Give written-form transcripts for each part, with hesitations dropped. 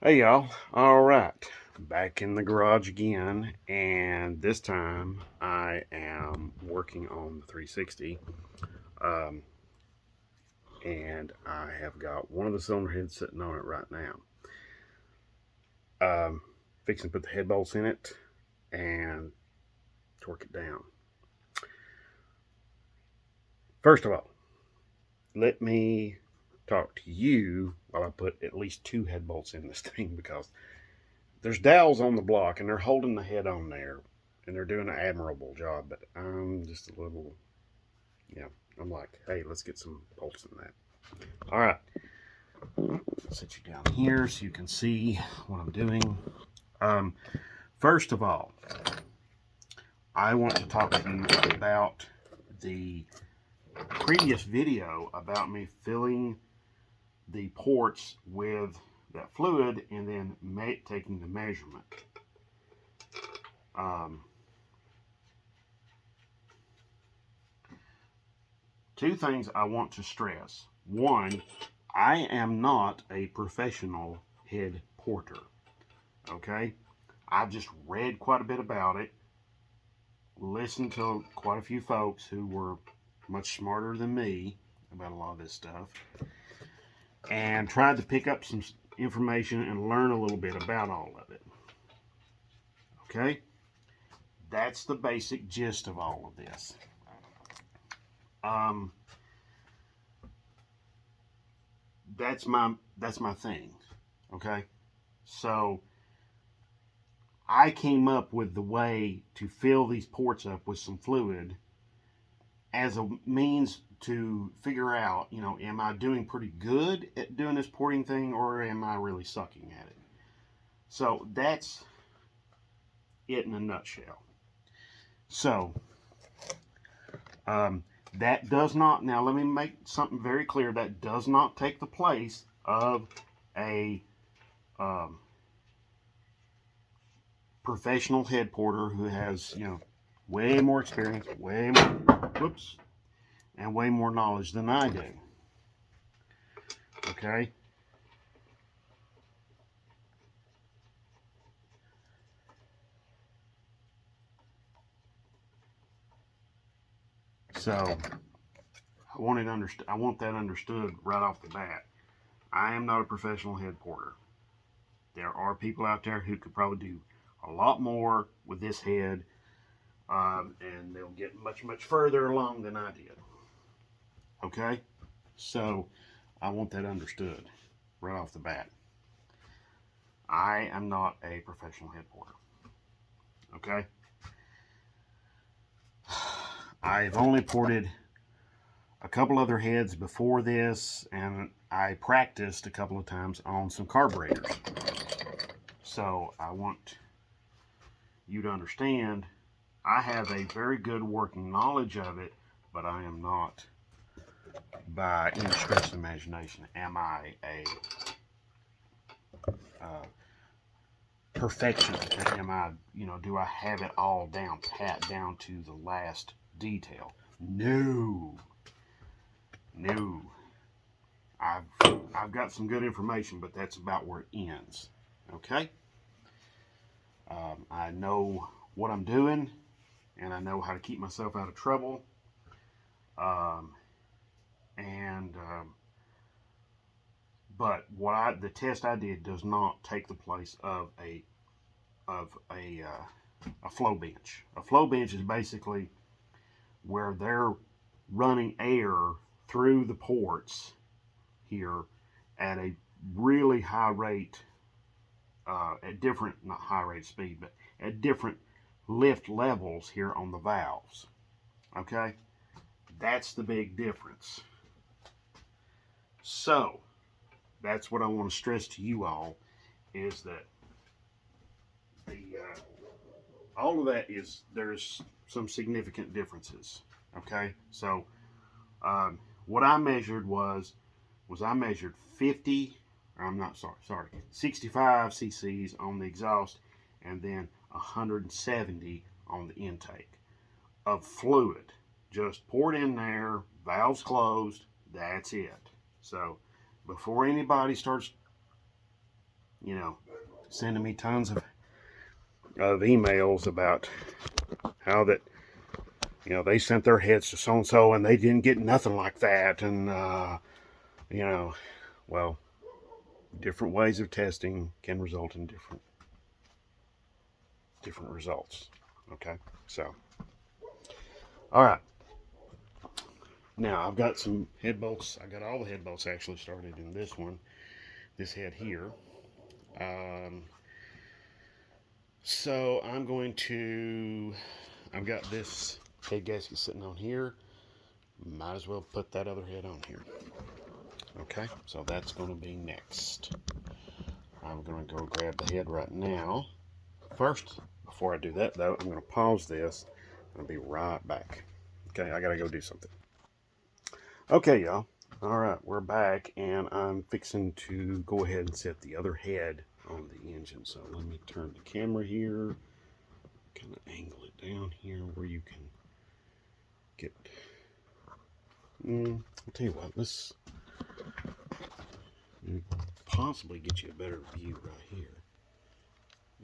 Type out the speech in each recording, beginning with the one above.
Hey y'all, alright, back in the garage again, and this time I am working on the 360, um, and I have got one of the cylinder heads sitting on it right now. Um, Fixing to put the head bolts in it and torque it down. First of all, let me talk to you while I put at least two head bolts in this thing because there's dowels on the block and they're holding the head on there and they're doing an admirable job, but I'm just a little, yeah, I'm like, hey, let's get some bolts in that. All right, set you down here so you can see what I'm doing. Um, First of all, I want to talk to you about the previous video about me filling the ports with that fluid and then taking the measurement. Um, Two things I want to stress. One, I am not a professional head porter. Okay? I've just read quite a bit about it, listened to quite a few folks who were much smarter than me about a lot of this stuff, and tried to pick up some information and learn a little bit about all of it. Okay? That's the basic gist of all of this. Um, that's my thing. Okay? So I came up with the way to fill these ports up with some fluid as a means to figure out, am I doing pretty good at doing this porting thing or am I really sucking at it? So that's it in a nutshell. So, that does not, now let me make something very clear, that does not take the place of a um, professional head porter who has, way more experience, and way more knowledge than I do. Okay? So I want that understood right off the bat. I am not a professional head porter. There are people out there who could probably do a lot more with this head, and they'll get much, much further along than I did. Okay? So I want that understood right off the bat. I am not a professional head porter. Okay? I've only ported a couple other heads before this, and I practiced a couple of times on some carburetors. So I want you to understand I have a very good working knowledge of it, but I am not, by any stretch of imagination, am I a uh, perfectionist? Am I, do I have it all down, pat down to the last detail? No. No. I've got some good information, but that's about where it ends. Okay? I know what I'm doing, and I know how to keep myself out of trouble. Um, and But the test I did does not take the place of a flow bench. A flow bench is basically where they're running air through the ports here at a really high rate, at different, not high rate speed, but at different lift levels here on the valves. Okay? That's the big difference. So, that's what I want to stress to you all is that all of that is there's some significant differences. Okay, so what I measured was I measured 50. I'm not sorry, 65 cc's on the exhaust, and then 170 on the intake of fluid. Just poured in there, valves closed. That's it. So before anybody starts you know, sending me tons of emails about how that, you know, they sent their heads to so and so and they didn't get nothing like that, and you know, well, different ways of testing can result in different results. Okay, so all right, now I've got some head bolts. I got all the head bolts actually started in this one, this head here. So I'm going to, I've got this head gasket sitting on here. Might as well put that other head on here. Okay, so that's going to be next. I'm going to go grab the head right now. First, before I do that though, I'm going to pause this. I'll be right back. Okay, I got to go do something. Okay, y'all. All right, we're back, and I'm fixing to go ahead and set the other head on the engine. So let me turn the camera here, kind of angle it down here where you can get. I'll tell you what, let's possibly get you a better view right here.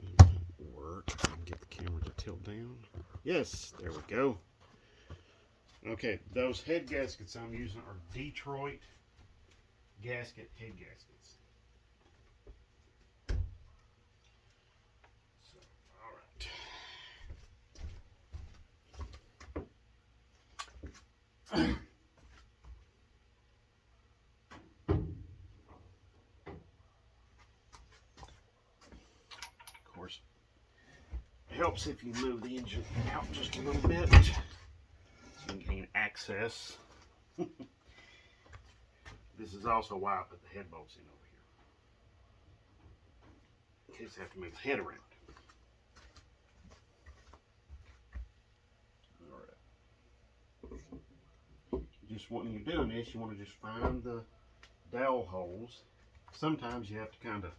It might work. I can get the camera to tilt down. Yes, there we go. Okay, those head gaskets I'm using are Detroit gasket head gaskets. So, all right. Of course, it helps if you move the engine out just a little bit so you can gain access. This is also why I put the head bolts in over here, in case I have to move the head around. All right. Just when you're doing this, you want to just find the dowel holes. Sometimes you have to kind of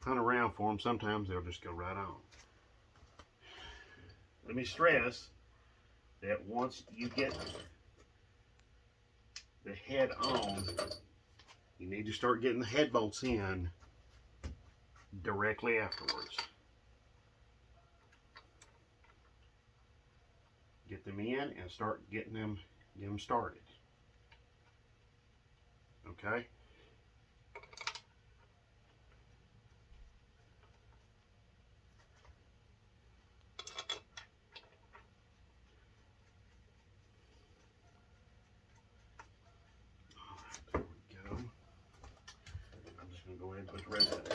hunt around for them. Sometimes they'll just go right on. Let me stress that once you get the head on, you need to start getting the head bolts in directly afterwards. Get them in and start get them started. Okay? There we go. I'm just going to go ahead and put the rest of it.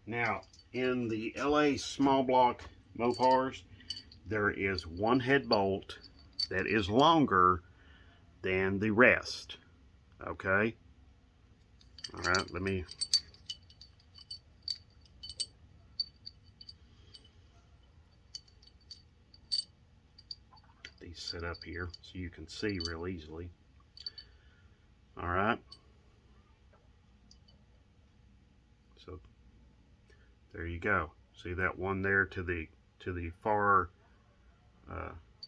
Now, in the LA small block Mopars, there is one head bolt that is longer than the rest. Okay? All right, let me. Get these set up here so you can see real easily. All right. So there you go. See that one there to the far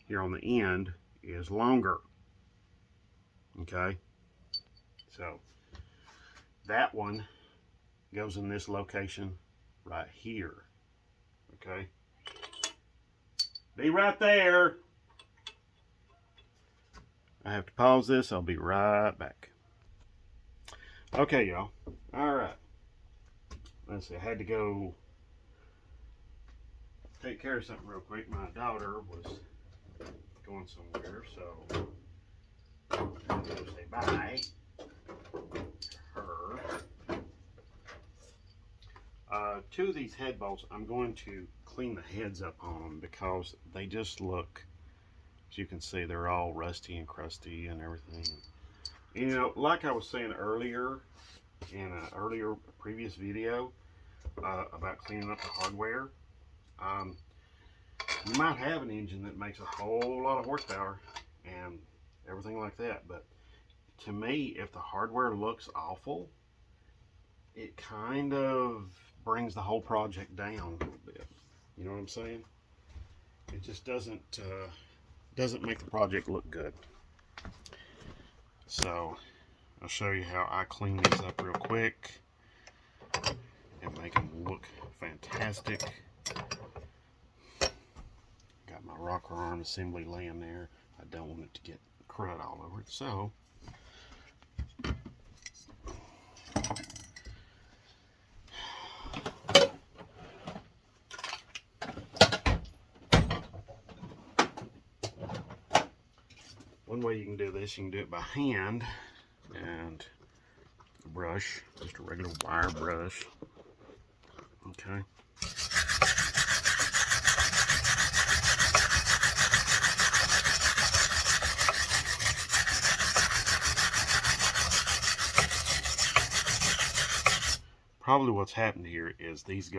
here on the end is longer. Okay. So that one goes in this location right here. Okay. Be right there. I have to pause this. I'll be right back. Okay, y'all. All right. Let's see. I had to go take care of something real quick. My daughter was going somewhere, so I'm going to say bye to her. Two of these head bolts, I'm going to clean the heads up on them because they just look, as you can see, they're all rusty and crusty and everything. You know, like I was saying earlier in an earlier previous video about cleaning up the hardware, you might have an engine that makes a whole lot of horsepower and everything like that, but to me, if the hardware looks awful, it kind of brings the whole project down a little bit. You know what I I'm saying? It just doesn't make the project look good. So I'll show you how I clean these up real quick and make them look fantastic. Got my rocker arm assembly laying there. I don't want it to get crud all over it, so one way you can do this, you can do it by hand and a brush, just a regular wire brush. Okay. Probably what's happened here is these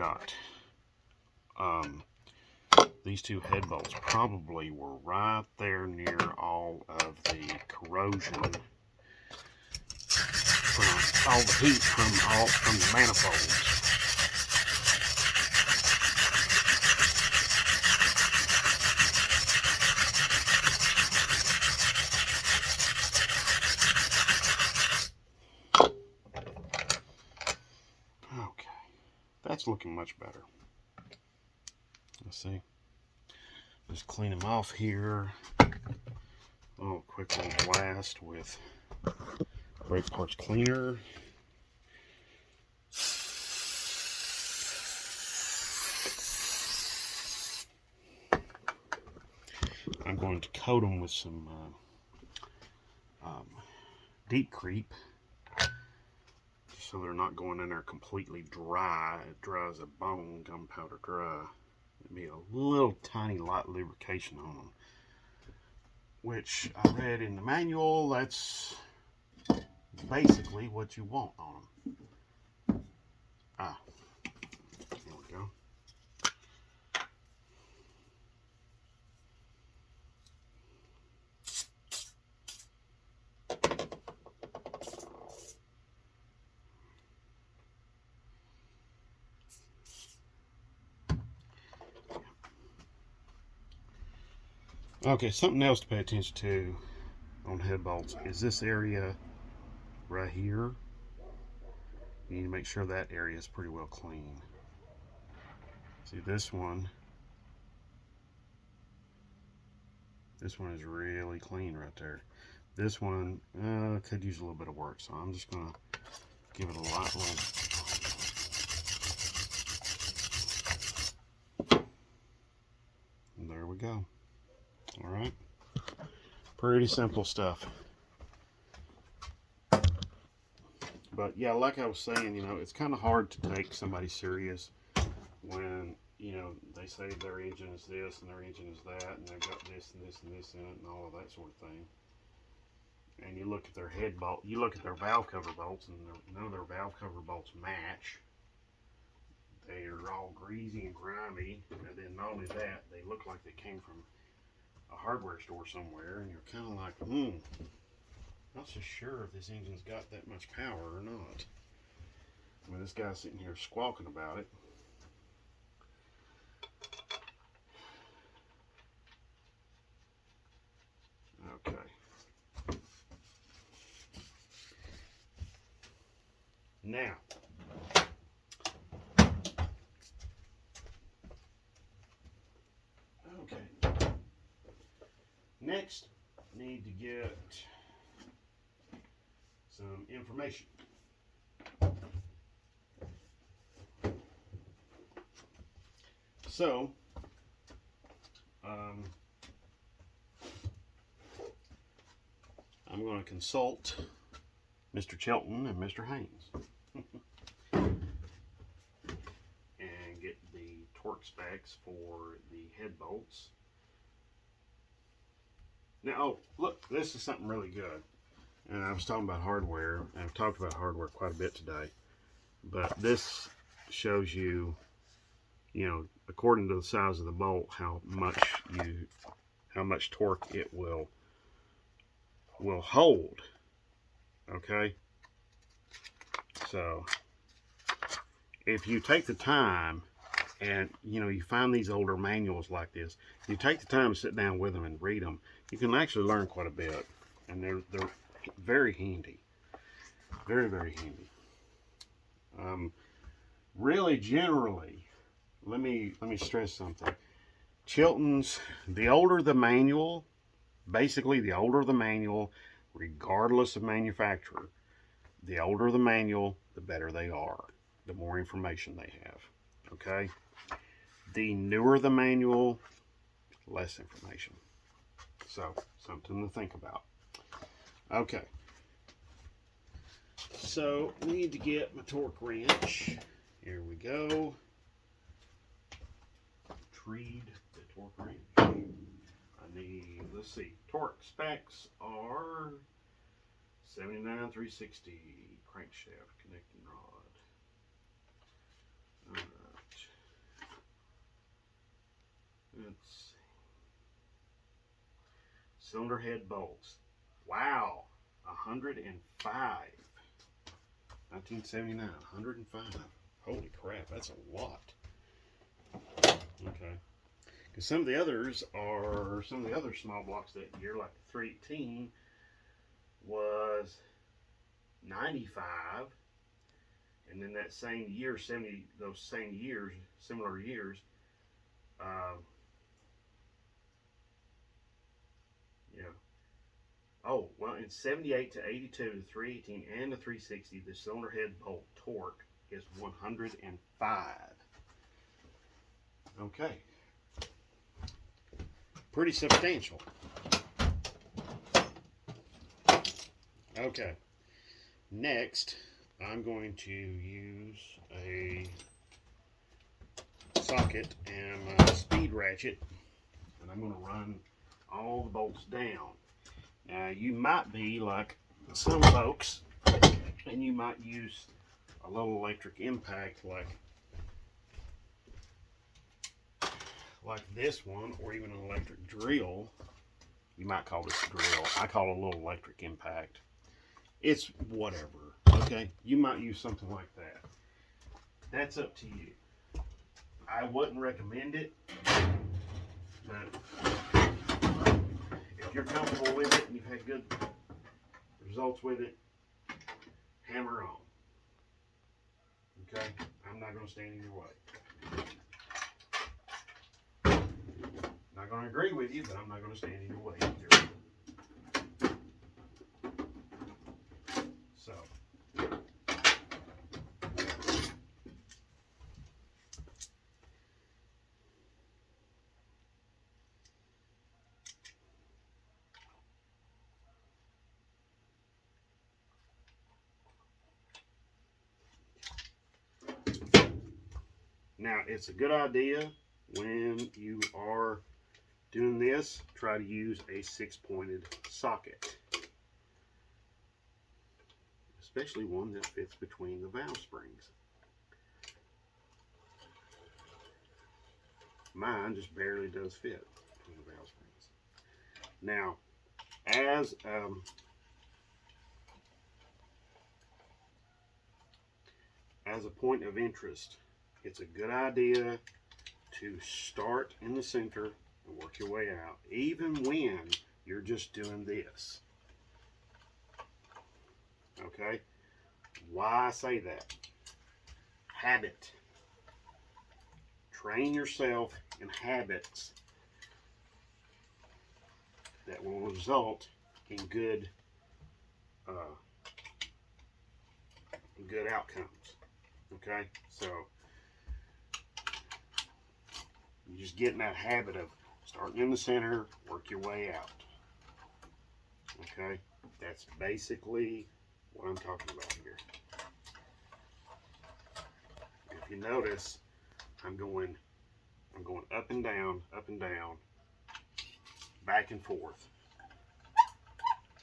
two head bolts probably were right there near all of the corrosion from all the heat from the manifolds. Okay, that's looking much better. Let's see. Just clean them off here. A little quick little blast with brake parts cleaner. I'm going to coat them with some deep creep, so they're not going in there completely dry. Dry as a bone, gunpowder dry. It'd be a little tiny light lubrication on them, which I read in the manual. That's basically what you want on them. There we go. Okay, something else to pay attention to on head bolts is this area right here. You need to make sure that area is pretty well clean. See, this one is really clean right there. This one could use a little bit of work, so I'm just gonna give it a light little. And there we go. All right, pretty simple stuff. But yeah, like I was saying, you know, it's kind of hard to take somebody serious when, you know, they say their engine is this and their engine is that, and they've got this and this and this in it and all of that sort of thing. And you look at their head bolt, you look at their valve cover bolts, and none of their valve cover bolts match. They are all greasy and grimy, and then not only that, they look like they came from a hardware store somewhere, and you're kind of like, not so sure if this engine's got that much power or not. I mean, this guy's sitting here squawking about it. Okay. Now, okay. Next, need to get some information. So, I'm going to consult Mr. Chelton and Mr. Haynes and get the torque specs for the head bolts. Now, oh, look, this is something really good. And I was talking about hardware. I've talked about hardware quite a bit today. But this shows you, you know, according to the size of the bolt, how much torque it will hold. Okay? So, if you take the time And you know, you find these older manuals like this, you take the time to sit down with them and read them, you can actually learn quite a bit. And they're very handy. Very, very handy. Really, generally, let me stress something. Chilton's, the older the manual, basically the older the manual, regardless of manufacturer, the older the manual, the better they are, the more information they have. Okay? The newer the manual, less information. So, something to think about. Okay. So, need to get my torque wrench. Here we go. Retrieve the torque wrench. I need, let's see, torque specs are 79 360 crankshaft connecting rod. Alright. Let's see. Cylinder head bolts. Wow. 105. 1979. 105. Holy crap, that's a lot. Okay. Because some of the others are, some of the other small blocks that year, like the 318, was 95. And then that same year, 70, those same years, similar years, yeah. Oh, well, in 78 to 82, the 318 and the 360, the cylinder head bolt torque is 105. Okay. Pretty substantial. Okay. Next, I'm going to use a socket and my speed ratchet, and I'm going to run all the bolts down. Now, you might be like some folks, and you might use a little electric impact like this one, or even an electric drill. You might call this a drill. I call it a little electric impact. It's whatever, okay? You might use something like that. That's up to you. I wouldn't recommend it, but if you're comfortable with it and you've had good results with it, hammer on. Okay? I'm not going to stand in your way. Not going to agree with you, but I'm not going to stand in your way either. So, now it's a good idea when you are doing this, try to use a 6-pointed socket, especially one that fits between the valve springs. Mine just barely does fit between the valve springs. Now, as a point of interest, it's a good idea to start in the center and work your way out, even when you're just doing this. Okay? Why I say that? Habit. Train yourself in habits that will result in good outcomes. Okay? So you just get in that habit of starting in the center, work your way out. Okay? That's basically what I'm talking about here. If you notice, I'm going up and down, back and forth.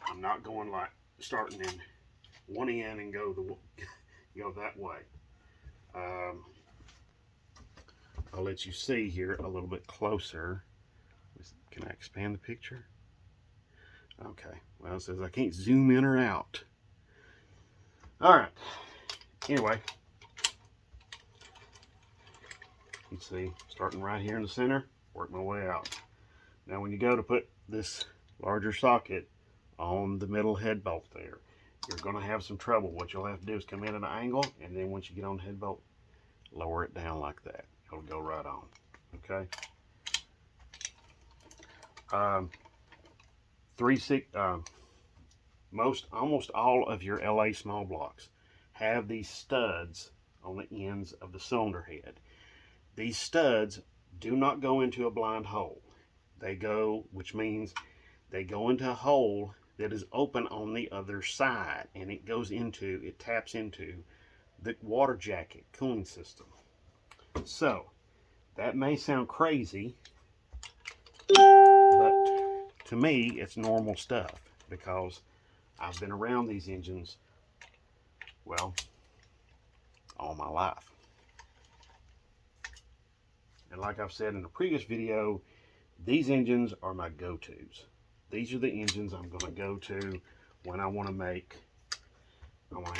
I'm not going like starting in one end and go that way. I'll let you see here a little bit closer. Can I expand the picture? Okay. Well, it says I can't zoom in or out. All right. Anyway. You see, starting right here in the center, work my way out. Now when you go to put this larger socket on the middle head bolt there, you're going to have some trouble. What you'll have to do is come in at an angle, and then once you get on the head bolt, lower it down like that. It'll go right on. Okay. Almost all of your LA small blocks have these studs on the ends of the cylinder head. These studs do not go into a blind hole. They go, which means they go into a hole that is open on the other side, and it taps into the water jacket cooling system. So that may sound crazy, but to me it's normal stuff because I've been around these engines, well, all my life. And like I've said in a previous video, these engines are my go-tos. These are the engines I'm going to go to when I want to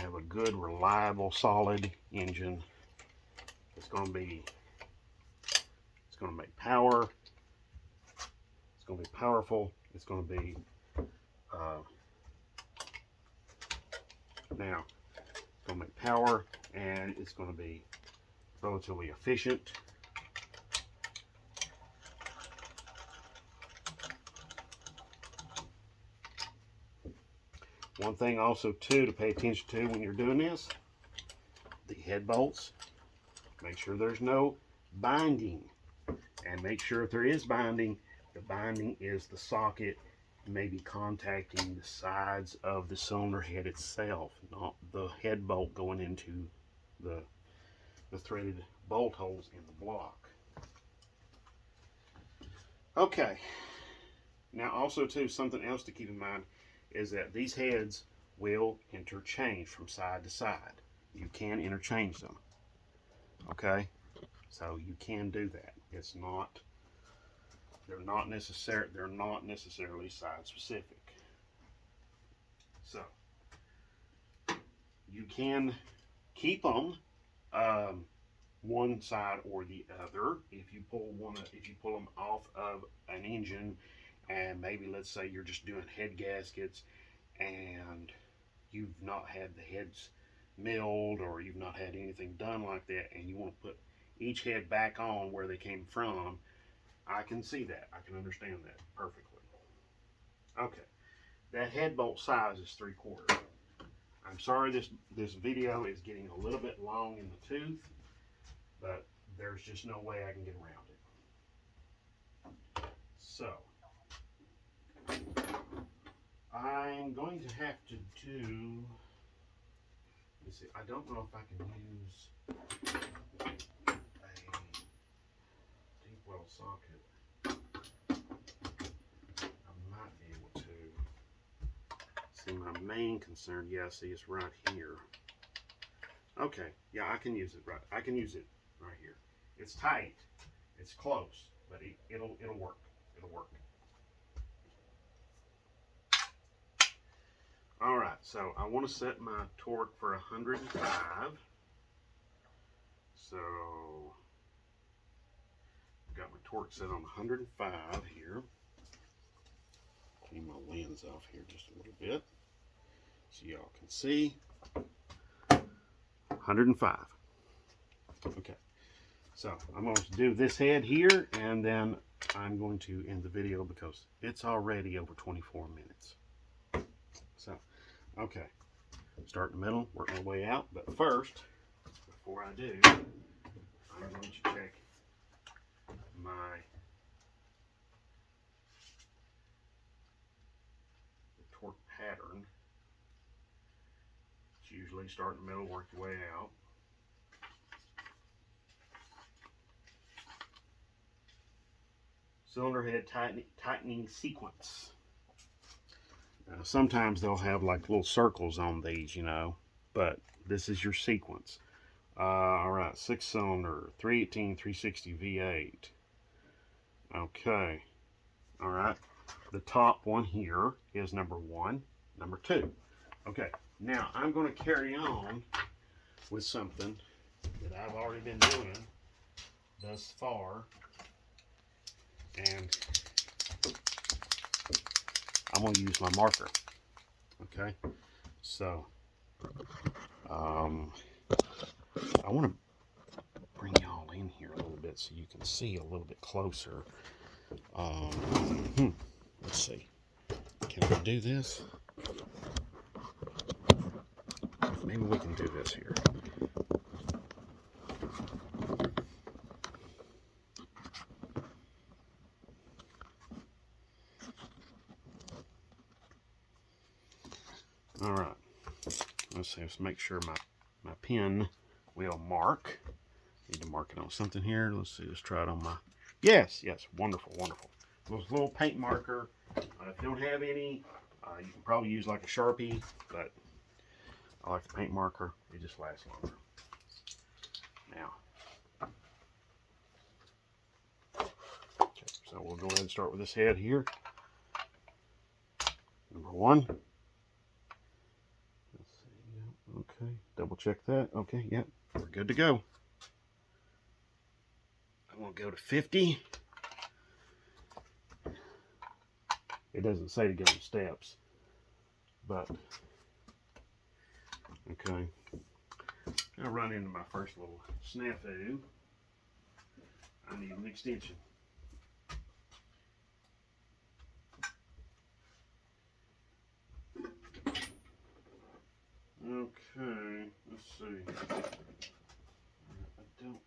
have a good, reliable, solid engine. It's going to make power. It's going to be powerful. It's going to be it's going to make power, and it's going to be relatively efficient. One thing also too to pay attention to when you're doing this, the head bolts, make sure there's no binding, and make sure if there is binding, the binding is the socket maybe contacting the sides of the cylinder head itself, not the head bolt going into the threaded bolt holes in the block. Okay, now also too, something else to keep in mind is that these heads will interchange from side to side. You can interchange them. Okay, so you can do that. They're not necessarily side specific. So you can keep them one side or the other if you pull them off of an engine, and maybe let's say you're just doing head gaskets and you've not had the heads milled or you've not had anything done like that, and you want to put each head back on where they came from. I can see that. I can understand that perfectly. Okay, that head bolt size is 3/4. I'm sorry this video is getting a little bit long in the tooth, but there's just no way I can get around it. So I'm going to have to do, let me see, I don't know if I can use a deep well socket. I might be able to. See, my main concern, yeah, see, it's right here. Okay, yeah, I can use it right. I can use it right here. It's tight, it's close, but it'll work. It'll work. All right, so I want to set my torque for 105. So I've got my torque set on 105 here. Clean my lens off here just a little bit so y'all can see. 105. Okay, so I'm going to do this head here, and then I'm going to end the video because it's already over 24 minutes. So, okay, start in the middle, work my way out, but first, before I do, I'm going to check my torque pattern. It's usually start in the middle, work your way out. Cylinder head tightening sequence. Sometimes they'll have like little circles on these, you know, but this is your sequence. All right, 6-cylinder, 318, 360 V8. Okay, all right. The top one here is number 1, number 2. Okay, now I'm going to carry on with something that I've already been doing, thus far. And I'm going to use my marker. Okay, so I want to bring y'all in here a little bit so you can see a little bit closer. Let's see. Can we do this? Maybe we can do this here. All right. Let's see. Let's make sure my pen will mark. Need to mark it on something here. Let's see. Let's try it on my. Yes. Wonderful. This little paint marker. If you don't have any, you can probably use like a Sharpie, but I like the paint marker. It just lasts longer. Now, okay, so we'll go ahead and start with this head here. Number 1. Let's see. Okay, double check that. Okay, yep, we're good to go. I'm gonna go to 50. It doesn't say to go in steps, but okay. I'll run into my first little snafu. I need an extension. Okay, let's see. I don't.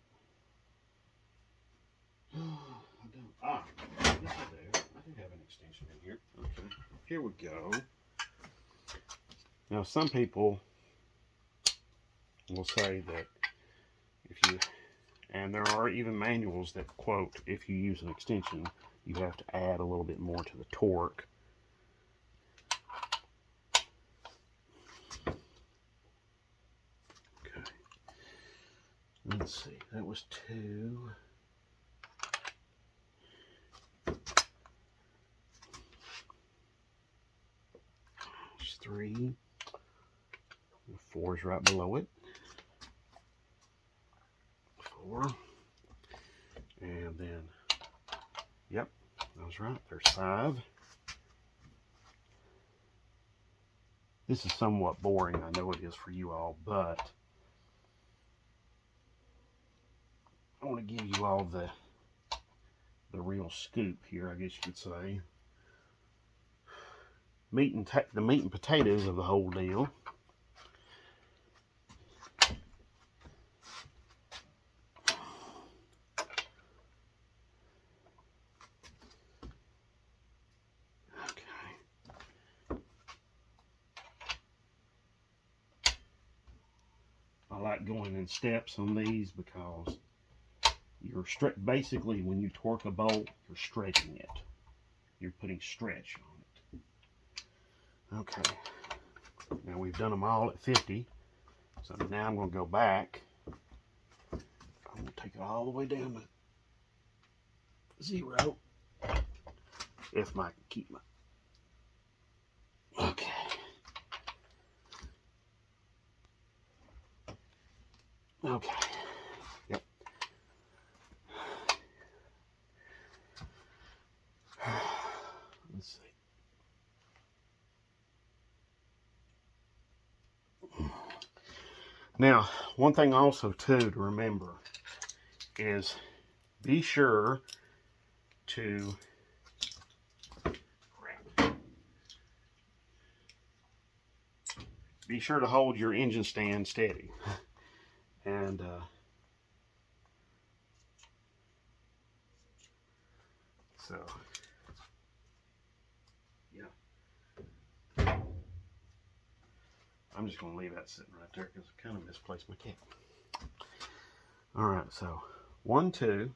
Ah, yes I do. I do have an extension in here. Okay, here we go. Now some people will say that if you, and there are even manuals that quote, if you use an extension, you have to add a little bit more to the torque. Okay, let's see, that was 2. There's 3. 4 is right below it. 4. And then, yep, I was right. There's 5. This is somewhat boring. I know it is for you all, but I want to give you all the real scoop here, I guess you could say. The meat and potatoes of the whole deal. I like going in steps on these because you're basically when you torque a bolt, you're stretching it. You're putting stretch on it. Okay. Now we've done them all at 50. So now I'm going to go back. I'm going to take it all the way down to 0. If I can keep my. Okay. Okay. Yep. Let's see. Now, one thing also too to remember is be sure to hold your engine stand steady. And so, yeah. I'm just going to leave that sitting right there because I kind of misplaced my cap. All right, so 1, 2.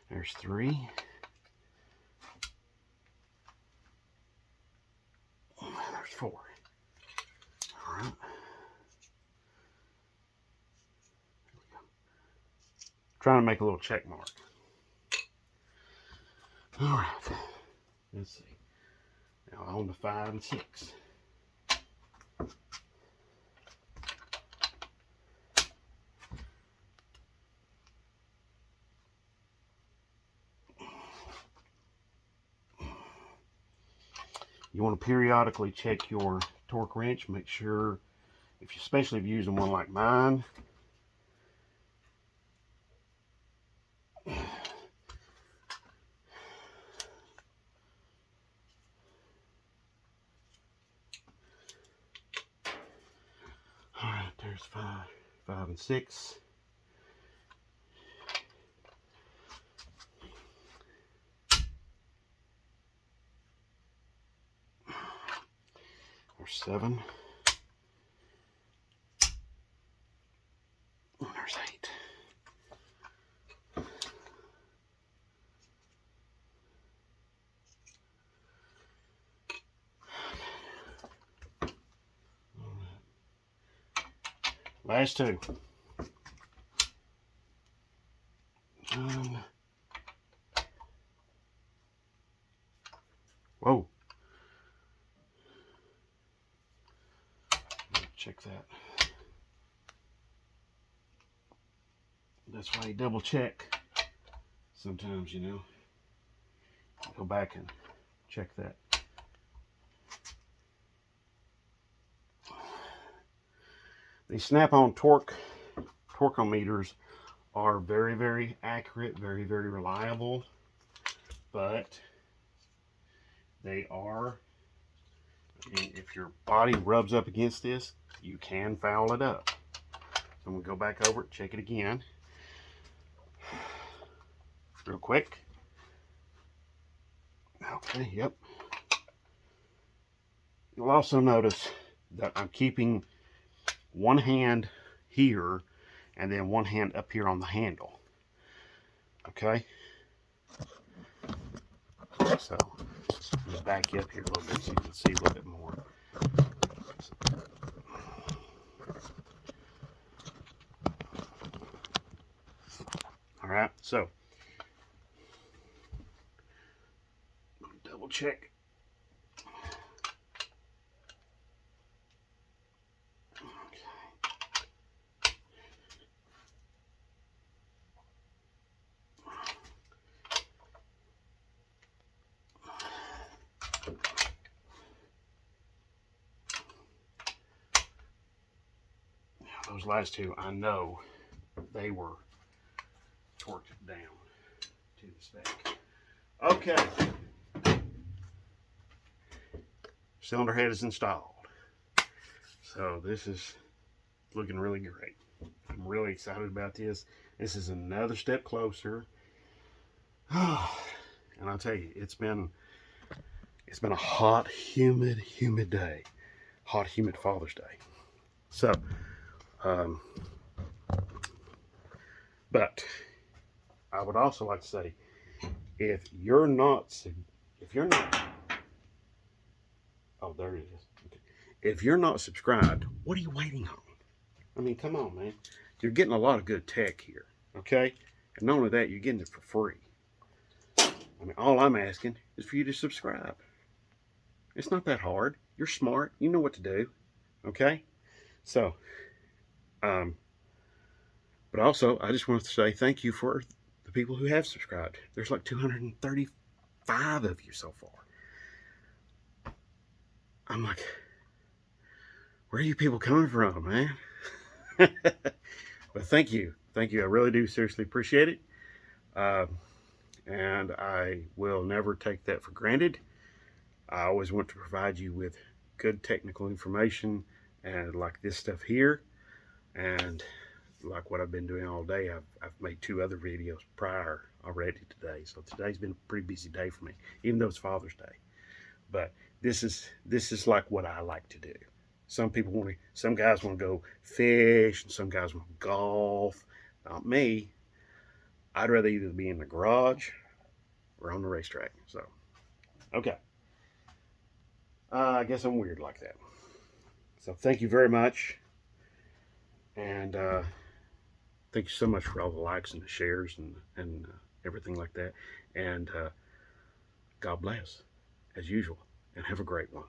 There's 3. There's 4. All right. Trying to make a little check mark. All right. Let's see. Now on to 5 and 6. You want to periodically check your torque wrench. Make sure, especially if you're using one like mine, all right, there's 5 and 6. There's 7. And there's 8. Last 2. 9. Whoa. Check that. That's why you double check. Sometimes, you know. Go back and check that. These snap-on torqueometers are very, very accurate, very, very reliable, but they are, if your body rubs up against this, you can foul it up. So I'm going to go back over it, check it again, real quick. Okay, yep. You'll also notice that I'm keeping one hand here and then one hand up here on the handle. Okay, so just back you up here a little bit so you can see a little bit more. All right, so double check. Those last 2, I know they were torqued down to the spec. Okay. Cylinder head is installed. So this is looking really great. I'm really excited about this. This is another step closer. And I'll tell you, it's been a hot, humid day. Hot, humid Father's Day. So, but I would also like to say, if you're not, oh, there it is. Okay. If you're not subscribed, what are you waiting on? I mean, come on, man. You're getting a lot of good tech here, okay? And not only that, you're getting it for free. I mean, all I'm asking is for you to subscribe. It's not that hard. You're smart. You know what to do, okay? So, but also, I just want to say thank you for the people who have subscribed. There's like 235 of you so far. I'm like, where are you people coming from, man? But thank you. Thank you. I really do seriously appreciate it. And I will never take that for granted. I always want to provide you with good technical information and like this stuff here. And like what I've been doing all day, I've made 2 other videos prior already today. So today's been a pretty busy day for me, even though it's Father's Day. But this is like what I like to do. Some guys want to go fish, and some guys want to golf. Not me. I'd rather either be in the garage or on the racetrack. So, okay. I guess I'm weird like that. So thank you very much. And thank you so much for all the likes and the shares and everything like that. And God bless, as usual, and have a great one.